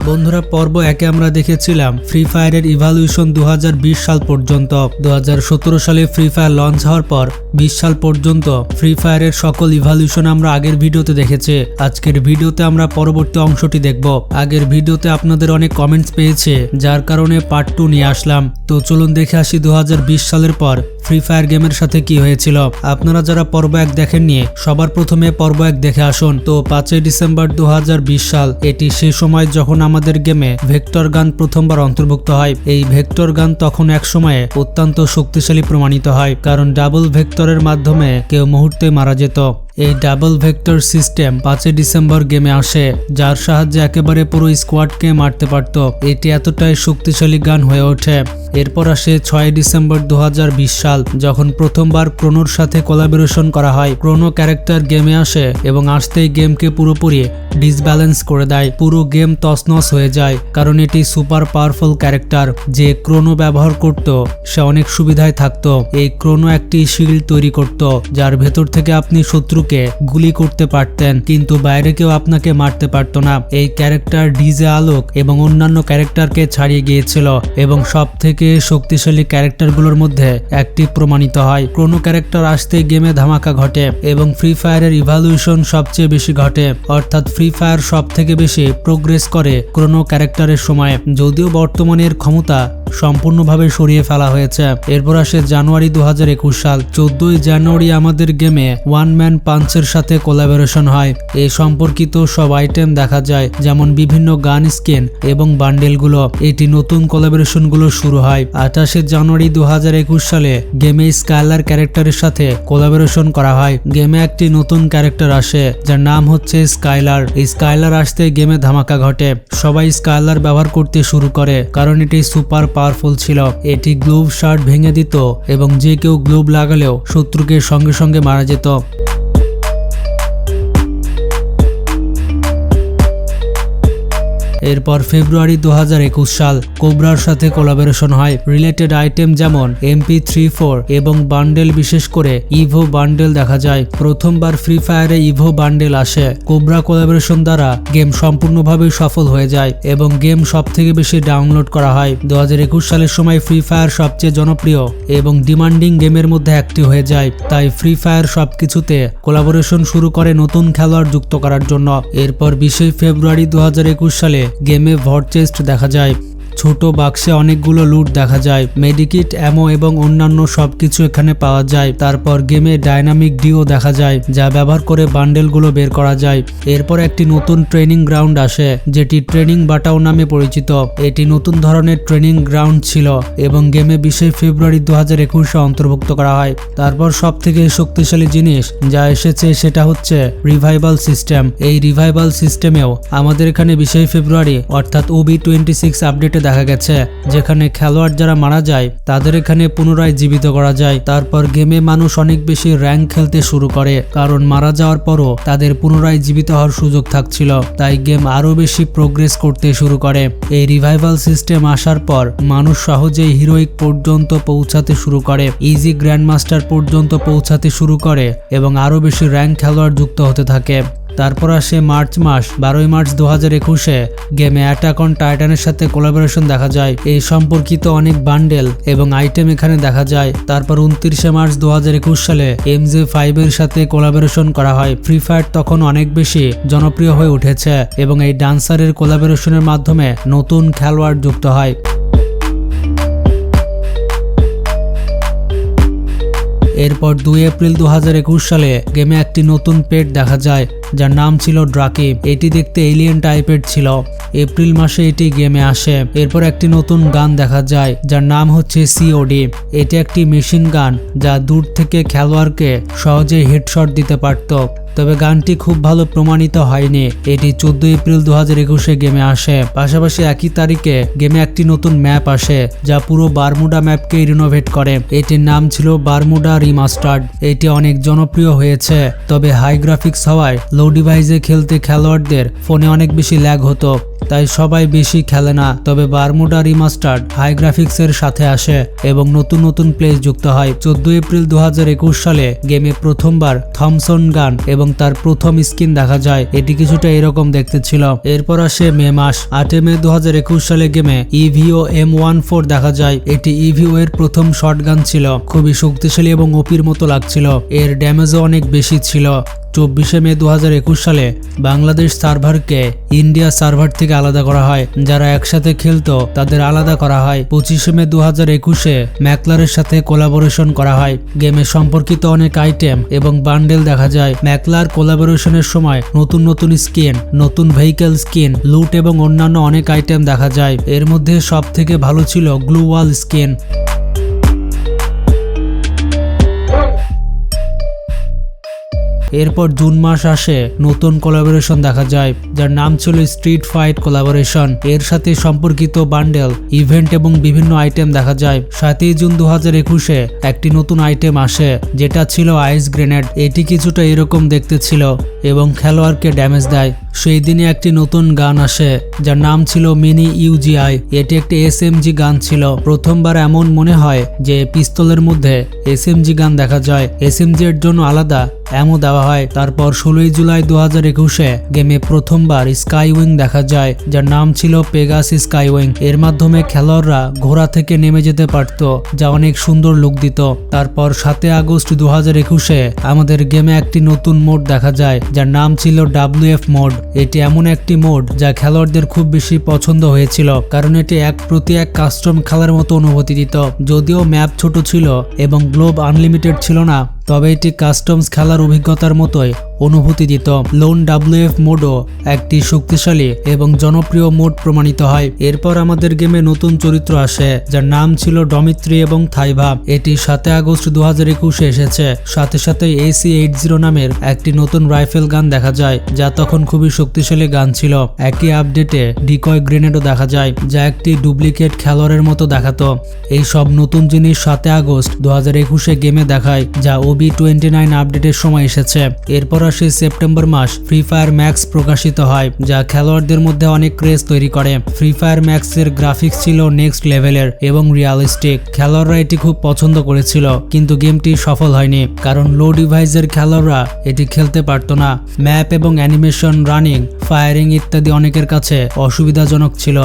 বন্ধুরা, পর্ব একে আমরা দেখেছিলাম ফ্রি ফায়ারের ইভ্যালুয়েশন 2020 সাল পর্যন্ত। 2017 সালে ফ্রি ফায়ার লঞ্চ হওয়ার পর 20 সাল পর্যন্ত ফ্রি ফায়ারের সকল ইভ্যালুয়েশন আমরা আগের ভিডিওতে দেখেছি। আজকের ভিডিওতে আমরা পরবর্তী অংশটি দেখব। আগের ভিডিওতে আপনাদের অনেক কমেন্টস পেয়েছে, যার কারণে পার্ট 2 নিয়ে আসলাম। তো চলুন দেখে আসি 2020 সালের পর ফ্রি ফায়ার গেমের সাথে কি হয়েছিল। আপনারা যারা পর্ব 1 দেখেননি, সবার প্রথমে পর্ব 1 দেখে আসুন। তো 5 ডিসেম্বর 2020 সাল, এটি সেই সময় যখন আমাদের গেমে ভেক্টর গান প্রথমবার অন্তর্ভুক্ত হয়। এই ভেক্টর গান তখন এক সময়ে অত্যন্ত শক্তিশালী প্রমাণিত হয়, কারণ ডাবল ভেক্টরের মাধ্যমে কেউ মুহূর্তে মারা যেত। এই ডাবল ভেক্টর সিস্টেম 5 ডিসেম্বর গেমে আসে, যার সাহায্যে একেবারে পুরো স্কোয়াডকে মারতে পারত। এটি এতটাই শক্তিশালী গান হয়ে ওঠে। এরপর আসে 6 ডিসেম্বর 2020 সাল, যখন প্রথমবার ক্রোনোর সাথে কোলাবোরেশন করা হয়। ক্রোনো ক্যারেক্টার গেমে আসে এবং আসতেই গেমকে পুরোপুরি ডিসব্যালেন্স করে দেয়। পুরো গেম তছনছ হয়ে যায়, কারণ এটি সুপার পাওয়ারফুল ক্যারেক্টার। যে ক্রোনো ব্যবহার করত সে অনেক সুবিধায় থাকত। এই ক্রোনো একটি শিল্ড তৈরি করত, যার ভেতর থেকে আপনি শত্রুকে গুলি করতে পারতেন, কিন্তু বাইরে কেউ আপনাকে মারতে পারত না। এই ক্যারেক্টার ডিজে আলোক এবং অন্যান্য ক্যারেক্টারকে ছাড়িয়ে গিয়েছিল এবং সব থেকে শক্তিশালী ক্যারেক্টারগুলোর মধ্যে একটি প্রমাণিত হয়। ক্রোনো ক্যারেক্টার আসতেই গেমে ধামাকা ঘটে এবং ফ্রি ফায়ারের ইভ্যালুয়েশন সবচেয়ে বেশি ঘটে, অর্থাৎ ফ্রি ফায়ার সব থেকে বেশি প্রোগ্রেস করে ক্রোনো ক্যারেক্টারের সময়, যদিও বর্তমানে এর ক্ষমতা সম্পূর্ণভাবে সরিয়ে ফেলা হয়েছে। এরপর আসে জানুয়ারি 2021 সাল। 14 জানুয়ারি আমাদের গেমে ওয়ান ম্যান পাঞ্চের সাথে কোলাবোরেশন হয়। এই সম্পর্কিত সব আইটেম দেখা যায়, যেমন বিভিন্ন গান স্কিন এবং বান্ডেলগুলো। এটি নতুন কোলাবোরেশনগুলো শুরু হয়। 28 জানুয়ারি 2021 সালে গেমে স্কাইলার ক্যারেক্টারের সাথে কোলাবোরেশন করা হয়। গেমে একটি নতুন ক্যারেক্টার আসে, যার নাম হচ্ছে স্কাইলার। এই স্কাইলার আসতে গেমে ধামাকা ঘটে। সবাই স্কাইলার ব্যবহার করতে শুরু করে, কারণ এটি সুপার পাওয়ারফুল ছিল। এটি গ্লোভ শার্ট ভেঙে দিত এবং যে কেউ গ্লোভ লাগালেও শত্রুকে সঙ্গে সঙ্গে মারা যেত। এরপর ফেব্রুয়ারি 2021 সাল কোবরার সাথে কোলাবোরেশন হয়। রিলেটেড আইটেম যেমন MP34 এবং বান্ডেল, বিশেষ করে ইভো বান্ডেল দেখা যায়। প্রথমবার ফ্রি ফায়ারে ইভো বান্ডেল আসে। কোবরা কোলাবোরেশন দ্বারা গেম সম্পূর্ণভাবে সফল হয়ে যায় এবং গেম সব থেকে বেশি ডাউনলোড করা হয়। 2021 সালের সময় ফ্রি ফায়ার সবচেয়ে জনপ্রিয় এবং ডিমান্ডিং গেমের মধ্যে একটি হয়ে যায়। তাই ফ্রি ফায়ার সবকিছুতে কোলাবোরেশন শুরু করে নতুন খেলোয়াড় যুক্ত করার জন্য। এরপর 20 ফেব্রুয়ারি 2021 সালে গেমে ভট চেস্ট দেখা যায়। ছোট বাক্সে অনেকগুলো লুট দেখা যায়। মেডিকিট, অ্যামো এবং অন্যান্য সবকিছু এখানে পাওয়া যায়। তারপর গেমে ডাইনামিক ডিও দেখা যায়, যা ব্যবহার করে বান্ডেলগুলো বের করা যায়। এরপর একটি নতুন ট্রেনিং গ্রাউন্ড আসে, যেটি ট্রেনিং বাটাও নামে পরিচিত। এটি নতুন ধরনের ট্রেনিং গ্রাউন্ড ছিল এবং গেমে 20 ফেব্রুয়ারি 2021 অন্তর্ভুক্ত করা হয়। তারপর সব থেকে শক্তিশালী জিনিস যা এসেছে সেটা হচ্ছে রিভাইভাল সিস্টেম। এই রিভাইভাল সিস্টেমেও আমাদের এখানে 20 ফেব্রুয়ারি অর্থাৎ OB26 আপডেটে দেখা গেছে, যেখানে খেলোয়াড় যারা মারা যায় তাদের এখানে পুনরায় জীবিত করা যায়। তারপর গেমে মানুষ অনেক বেশি র্যাঙ্ক খেলতে শুরু করে, কারণ মারা যাওয়ার পরও তাদের পুনরায় জীবিত হওয়ার সুযোগ থাকছিল। তাই গেম আরো বেশি প্রোগ্রেস করতে শুরু করে। এই রিভাইভাল সিস্টেম আসার পর মানুষ সহজেই হিরোইক পর্যন্ত পৌঁছাতে শুরু করে, ইজি গ্র্যান্ডমাস্টার পর্যন্ত পৌঁছাতে শুরু করে এবং আরো বেশি র্যাঙ্ক খেলোয়াড় যুক্ত হতে থাকে। তারপর আসে মার্চ মাস। 12 মার্চ 2021 গেমে অ্যাটাক অন টাইটানের সাথে কোলাবোরেশন দেখা যায়। এই সম্পর্কিত অনেক বান্ডেল এবং আইটেম এখানে দেখা যায়। তারপর 29 মার্চ 2021 সালে MJ5 এর সাথে কোলাবোরেশন করা হয়। ফ্রি ফায়ার তখন অনেক বেশি জনপ্রিয় হয়ে উঠেছে এবং এই ডান্সারের কোলাবোরেশনের মাধ্যমে নতুন খেলোয়াড় যুক্ত হয়। এরপর 2 এপ্রিল 2021 সালে গেমে একটি নতুন পেট দেখা যায়, যার নাম ছিল ড্রাকি। এটি দেখতে এলিয়েন টাইপের ছিল। এপ্রিল মাসে এটি গেমে আসে। এরপর একটি নতুন গান দেখা যায়, যার নাম হচ্ছে COD। এটি একটি মেশিন গান, যা দূর থেকে খেলোয়াড়কে সহজেই হেডশট দিতে পারত। তবে গানটি খুব ভালো প্রমাণিত হয়নি। এটি 14 এপ্রিল 2021 গেমে আসে। পাশাপাশি একই তারিখে গেমে একটি নতুন ম্যাপ আসে, যা পুরো বারমুডা ম্যাপকে রিনোভেট করে। এটির নাম ছিল বারমুডা রিমাস্টার্ড। এটি অনেক জনপ্রিয় হয়েছে, তবে হাই গ্রাফিক্স হওয়ায় লো ডিভাইসে খেলতে খেলোয়াড়দের ফোনে অনেক বেশি ল্যাগ হতো, তাই সবাই বেশি খেলে না। তবে বারমুডা রিমাস্টার্ড হাই গ্রাফিক্সের সাথে আসে এবং নতুন নতুন প্লেস যুক্ত হয়। 14 এপ্রিল 2021 সালে গেমে প্রথমবার থমসন গান এবং তার প্রথম স্কিন দেখা যায়। এটি কিছুটা এরকম দেখতে ছিল। এরপর আসে মে মাস। 8 মে 2021 সালে গেমে ইভিও M14 দেখা যায়। এটি ইভিও এর প্রথম শটগান ছিল, খুবই শক্তিশালী এবং ওপির মতো লাগছিল। এর ড্যামেজও অনেক বেশি ছিল। 24 মে 2021 সালে বাংলাদেশ সার্ভারকে ইন্ডিয়া সার্ভার থেকে আলাদা করা হয়। যারা একসাথে খেলতো তাদের আলাদা করা হয়। 25 মে 2021-এ ম্যাকলারের সাথে কোলাবোরেশন করা হয়। গেমে সম্পর্কিত অনেক আইটেম এবং বান্ডেল দেখা যায়। ম্যাকলার কোলাবোরেশনের সময় নতুন নতুন স্কিন, নতুন ভেহিকেল স্কিন, লুট এবং অন্যান্য অনেক আইটেম দেখা যায়। এর মধ্যে সব থেকে ভালো ছিল গ্লু ওয়াল স্কিন। এরপর জুন মাস আসে, নতুন কোলাবোরেশন দেখা যায় যার নাম ছিল স্ট্রিট ফাইট কোলাবোরেশন। এর সাথে সম্পর্কিত বান্ডেল, ইভেন্ট এবং বিভিন্ন আইটেম দেখা যায়। 7 জুন 2021-এ একটি নতুন আইটেম আসে যেটা ছিল আইস গ্রেনেড। এটি কিছুটা এরকম দেখতে ছিল এবং খেলোয়াড়কে ড্যামেজ দেয়। সেই দিনে একটি নতুন গান আসে যার নাম ছিল মিনি ইউজিআই। এটি একটি এসএমজি গান ছিল। প্রথমবার এমন মনে হয় যে পিস্তলের মধ্যে এসএমজি গান দেখা যায়। এসএমজি এর জন্য আলাদা এমও দেওয়া হয়। তারপর 16 জুলাই 2021-এ গেমে প্রথমবার স্কাইউইং দেখা যায় যার নাম ছিল পেগাস স্কাইউইং। এর মাধ্যমে খেলোয়াড়রা ঘোড়া থেকে নেমে যেতে পারত, যা অনেক সুন্দর লুক দিত। তারপর 7 আগস্ট 2021-এ আমাদের গেমে একটি নতুন মোড দেখা যায় যার নাম ছিল WF মোড। এটি এমন একটি মোড যা খেলোয়াড়দের খুব বেশি পছন্দ হয়েছিল, কারণ এটি 1-1 কাস্টম খেলার মতো অনুভূতি দিত। যদিও ম্যাপ ছোট ছিল এবং গ্লোব আনলিমিটেড ছিল না, তবে এটি কাস্টমস খেলার অভিজ্ঞতার মতোই অনুভূতি দিত। লোন WF মোডও একটি শক্তিশালী এবং জনপ্রিয় মোড প্রমাণিত হয়। এরপর আমাদের গেমে নতুন চরিত্র আসে যার নাম ছিল ডমিত্রি এবং থাইভা। এটি 7 আগস্ট 2021-এ এসেছে। সাথে সাথে AC-80 নামের একটি নতুন রাইফেল গান দেখা যায় যা তখন খুবই শক্তিশালী গান ছিল। একই আপডেটে ডিকয় গ্রেনেডও দেখা যায় যা একটি ডুপ্লিকেট খেলোয়াড়ের মতো দেখাতো। এই সব নতুন জিনিস 7 আগস্ট 2021-এ গেমে দেখায় যা OB29 আপডেটের সময় এসেছে। এরপর আসে সেপ্টেম্বর মাস। ফ্রি ফায়ার ম্যাক্স প্রকাশিত হয় যা খেলোয়াড়দের মধ্যে অনেক ক্রেজ তৈরি করে। ফ্রি ফায়ার ম্যাক্স এর গ্রাফিক্স ছিল নেক্সট লেভেলের এবং রিয়ালিস্টিক। খেলোয়াড়রা এটি খুব পছন্দ করেছিল, কিন্তু গেমটি সফল হয়নি কারণ লো ডিভাইসের খেলোয়াড়রা এটি খেলতে পারতো না। ম্যাপ এবং অ্যানিমেশন, রানিং, ফায়ারিং ইত্যাদি অনেকের কাছে অসুবিধাজনক ছিল।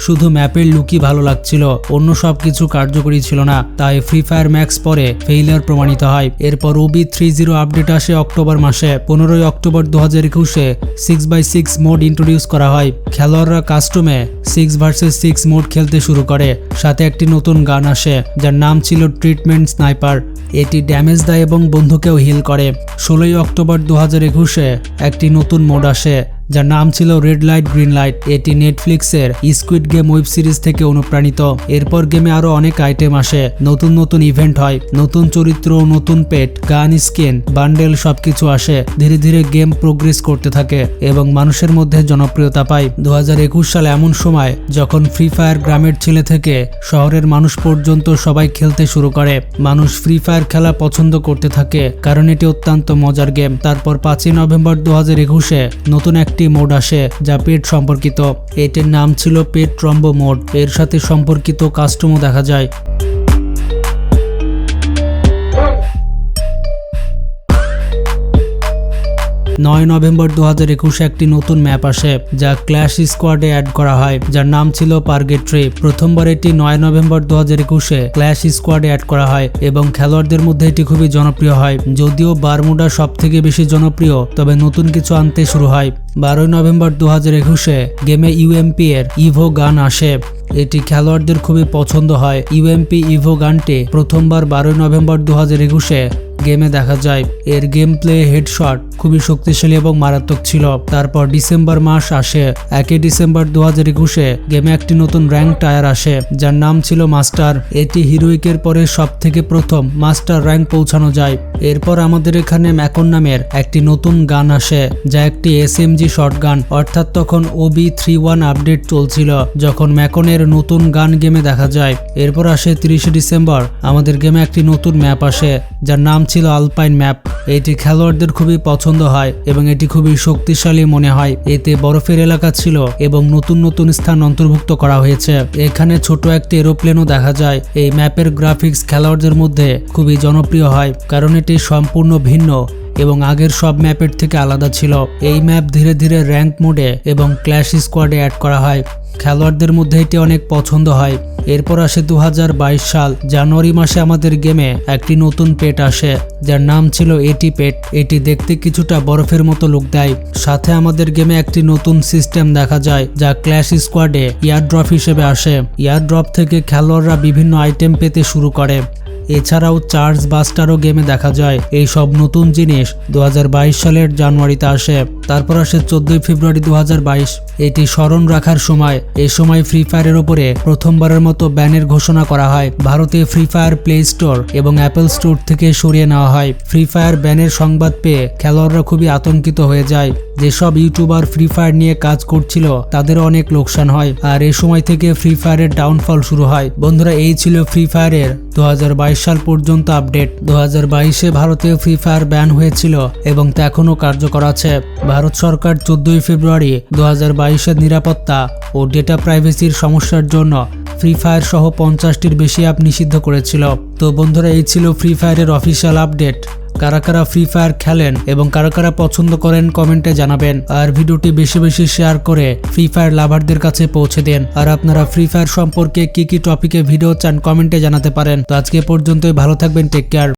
শুধু ম্যাপের লুকই ভালো লাগছিল, অন্য সবকিছু কার্যকরী ছিল না। তাই ফ্রি ফায়ার ম্যাক্স পরে ফেইলিয়ার প্রমাণিত হয়। এরপর OB30 আপডেট আসে অক্টোবর মাসে। 15 অক্টোবর 2021-এ 6x6 মোড ইন্ট্রোডিউস করা হয়। খেলোয়াড়রা কাস্টমে 6 ভার্সেস 6 মোড খেলতে শুরু করে। সাথে একটি নতুন গান আসে যার নাম ছিল ট্রিটমেন্ট স্নাইপার। এটি ড্যামেজ দেয় এবং বন্ধুকেও হিল করে। 16 অক্টোবর 2021-এ একটি নতুন মোড আসে যার নাম ছিল রেড লাইট গ্রিন লাইট। এটি নেটফ্লিক্সের স্কুইড গেম ওয়েব সিরিজ থেকে অনুপ্রাণিত। এরপর গেমে আরো অনেক আইটেম আসে, নতুন নতুন ইভেন্ট হয়, নতুন চরিত্র, নতুন পেট, গান, স্কিন, বান্ডেল সবকিছু আসে। ধীরে ধীরে গেম প্রোগ্রেস করতে থাকে এবং মানুষের মধ্যে জনপ্রিয়তা পায়। 2021 সাল এমন সময় যখন ফ্রি ফায়ার গ্রামের ছেলে থেকে শহরের মানুষ পর্যন্ত সবাই খেলতে শুরু করে। মানুষ ফ্রি ফায়ার খেলা পছন্দ করতে থাকে কারণ এটি অত্যন্ত মজার গেম। তারপর 5 নভেম্বর 2021-এ নতুন একটি মোড আসে যা পেট সম্পর্কিত। এটির নাম ছিল পেট ট্রম্বো মোড। এর সাথে সম্পর্কিত কাস্টমও দেখা যায়। 9 নভেম্বর 2021-এ একটি নতুন ম্যাপ আসে যা ক্ল্যাশ স্কোয়াডে অ্যাড করা হয় যার নাম ছিল পার্গেট্রি। প্রথমবার এটি 9 নভেম্বর 2021-এ ক্ল্যাশ স্কোয়াডে অ্যাড করা হয় এবং খেলোয়াড়দের মধ্যে এটি খুবই জনপ্রিয় হয়। যদিও বারমুডা সব থেকে বেশি জনপ্রিয়, তবে নতুন কিছু আনতে শুরু হয়। 12 নভেম্বর 2021-এ গেমে UMP এর ইভো গান আসে। এটি খেলোয়াড়দের খুবই পছন্দ হয়। UMP ইভো গানটি প্রথমবার 12 নভেম্বর 2021-এ গেমে দেখা যায়। এর গেম প্লে, হেডশট খুবই শক্তিশালী এবং মারাত্মক ছিল। তারপর ডিসেম্বর মাস আসে। 1 ডিসেম্বর 2021-এ গেমে একটি নতুন র্যাঙ্ক টায়ার আসে যার নাম ছিল মাস্টার। এটি হিরোইকের পরে সব থেকে প্রথম মাস্টার র্যাঙ্ক পৌঁছানো যায়। এরপর আমাদের এখানে ম্যাকন নামের একটি নতুন গান আসে যা একটি SMG শটগান, অর্থাৎ তখন OB31 আপডেট চলছিল যখন ম্যাকনের নতুন গান গেমে দেখা যায়। এরপর আসে 30 ডিসেম্বর, আমাদের গেমে একটি নতুন ম্যাপ আসে যার নাম ছিল আলপাইন ম্যাপ। এটি খেলোয়াড়দের খুবই পছন্দ হয় এবং এটি খুবই শক্তিশালী মনে হয়। এতে বরফের এলাকা ছিল এবং নতুন নতুন স্থান অন্তর্ভুক্ত করা হয়েছে। এখানে ছোট একটি এরোপ্লেনও দেখা যায়। এই ম্যাপের গ্রাফিক্স খেলোয়াড়দের মধ্যে খুবই জনপ্রিয় হয় কারণ এটি সম্পূর্ণ ভিন্ন এবং আগের সব ম্যাপের থেকে আলাদা ছিল। এই ম্যাপ ধীরে ধীরে র্যাঙ্ক মোডে এবং ক্ল্যাশ স্কোয়াডে অ্যাড করা হয়। খেলোয়াড়দের মধ্যে এটি অনেক পছন্দ হয়। এরপর আসে 2022 সাল জানুয়ারি মাসে আমাদের গেমে একটি নতুন পেট আসে যার নাম ছিল এটি পেট। এটি দেখতে কিছুটা বরফের মতো লুক দেয়। সাথে আমাদের গেমে একটি নতুন সিস্টেম দেখা যায় যা ক্ল্যাশ স্কোয়াডে ইয়ারড্রপ হিসেবে আসে। ইয়ারড্রপ থেকে খেলোয়াড়রা বিভিন্ন আইটেম পেতে শুরু করে। এছাড়াও চার্জ বাস্টারও গেমে দেখা যায়। এই সব নতুন জিনিস 2022 সালের জানুয়ারিতে আসে। তারপর আসে 14 ফেব্রুয়ারি 2022। এটি স্মরণ রাখার সময়। এই সময় ফ্রি ফায়ারের ওপরে প্রথমবারের মতো ব্যানের ঘোষণা করা হয়। ভারতে ফ্রি ফায়ার প্লে স্টোর এবং অ্যাপল স্টোর থেকে সরিয়ে নেওয়া হয়। ফ্রি ফায়ার ব্যানের সংবাদ পেয়ে খেলোয়াড়রা খুবই আতঙ্কিত হয়ে যায়। যেসব ইউটিউবার ফ্রি ফায়ার নিয়ে কাজ করছিল তাদের অনেক লোকসান হয়। আর এই সময় থেকে ফ্রি ফায়ারের ডাউনফল শুরু হয়। বন্ধুরা, এই ছিল ফ্রি ফায়ারের 2022 সাল পর্যন্ত আপডেট। 2022-এ ভারতে ফ্রি ফায়ার ব্যান হয়েছিল এবং তা এখনও কার্যকর আছে। ভারত সরকার 14 ফেব্রুয়ারি 2022-এর নিরাপত্তা ও ডেটা প্রাইভেসির সমস্যার জন্য ফ্রি ফায়ার সহ 50টির বেশি অ্যাপ নিষিদ্ধ করেছিল। তো বন্ধুরা, এই ছিল ফ্রি ফায়ারের অফিসিয়াল আপডেট। কারা কারা ফ্রি ফায়ার খেলেন এবং কারা কারা পছন্দ করেন কমেন্টে জানাবেন। আর ভিডিওটি বেশি বেশি শেয়ার করে ফ্রি ফায়ার লাভারদের কাছে পৌঁছে দেন। আর আপনারা ফ্রি ফায়ার সম্পর্কে কি কি টপিকে ভিডিও চান কমেন্টে জানাতে পারেন। তো আজকে পর্যন্তই, ভালো থাকবেন, টেক কেয়ার।